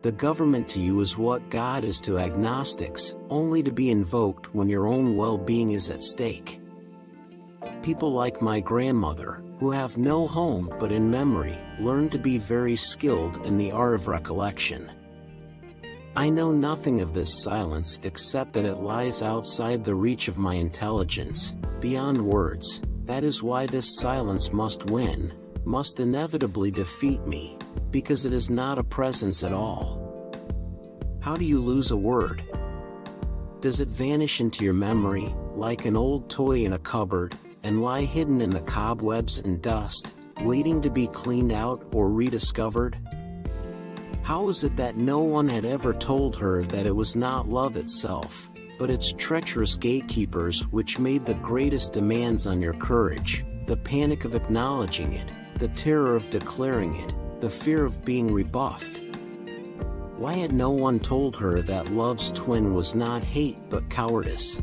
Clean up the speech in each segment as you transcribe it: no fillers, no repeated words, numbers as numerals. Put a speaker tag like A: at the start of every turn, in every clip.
A: The government to you is what God is to agnostics, only to be invoked when your own well-being is at stake. People like my grandmother, who have no home but in memory, learn to be very skilled in the art of recollection. I know nothing of this silence except that it lies outside the reach of my intelligence, beyond words. That is why this silence must win, must inevitably defeat me, because it is not a presence at all. How do you lose a word? Does it vanish into your memory, like an old toy in a cupboard, and lie hidden in the cobwebs and dust, waiting to be cleaned out or rediscovered? How is it that no one had ever told her that it was not love itself, but its treacherous gatekeepers which made the greatest demands on your courage, the panic of acknowledging it, the terror of declaring it, the fear of being rebuffed? Why had no one told her that love's twin was not hate but cowardice?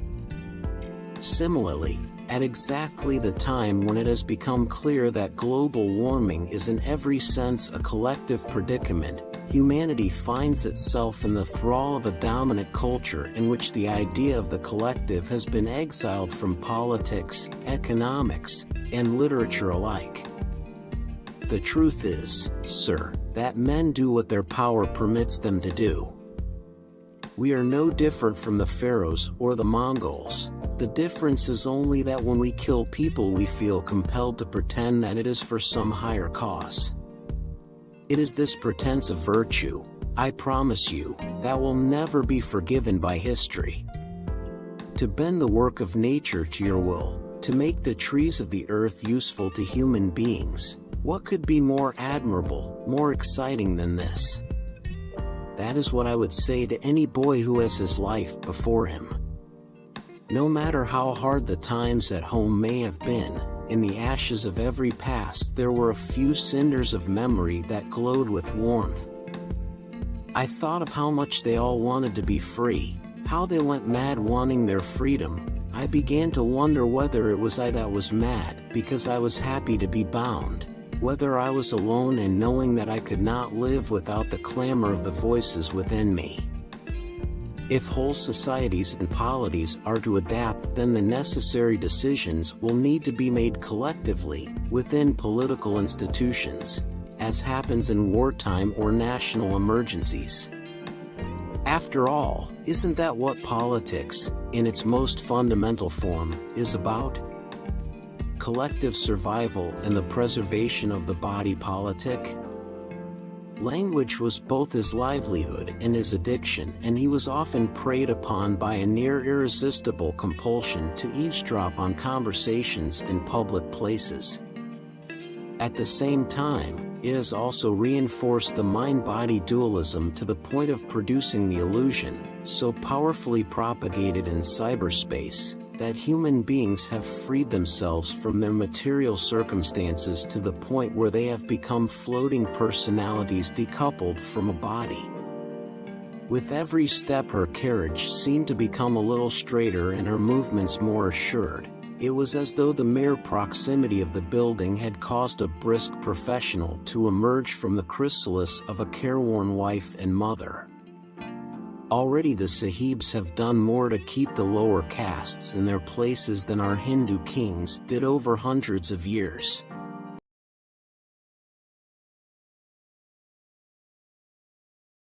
A: Similarly, at exactly the time when it has become clear that global warming is in every sense a collective predicament, humanity finds itself in the thrall of a dominant culture in which the idea of the collective has been exiled from politics, economics, and literature alike. The truth is, sir, that men do what their power permits them to do. We are no different from the pharaohs or the Mongols. The difference is only that when we kill people we feel compelled to pretend that it is for some higher cause. It is this pretense of virtue, I promise you, that will never be forgiven by history. To bend the work of nature to your will, to make the trees of the earth useful to human beings, what could be more admirable, more exciting than this? That is what I would say to any boy who has his life before him. No matter how hard the times at home may have been, in the ashes of every past there were a few cinders of memory that glowed with warmth. I thought of how much they all wanted to be free, how they went mad wanting their freedom. I began to wonder whether it was I that was mad because I was happy to be bound, whether I was alone in knowing that I could not live without the clamor of the voices within me. If whole societies and polities are to adapt, then the necessary decisions will need to be made collectively, within political institutions, as happens in wartime or national emergencies. After all, isn't that what politics, in its most fundamental form, is about? Collective survival and the preservation of the body politic? Language was both his livelihood and his addiction, and he was often preyed upon by a near irresistible compulsion to eavesdrop on conversations in public places. At the same time, it has also reinforced the mind-body dualism to the point of producing the illusion, so powerfully propagated in cyberspace, that human beings have freed themselves from their material circumstances to the point where they have become floating personalities decoupled from a body. With every step her carriage seemed to become a little straighter and her movements more assured. It was as though the mere proximity of the building had caused a brisk professional to emerge from the chrysalis of a careworn wife and mother. Already the Sahibs have done more to keep the lower castes in their places than our Hindu kings did over hundreds of years.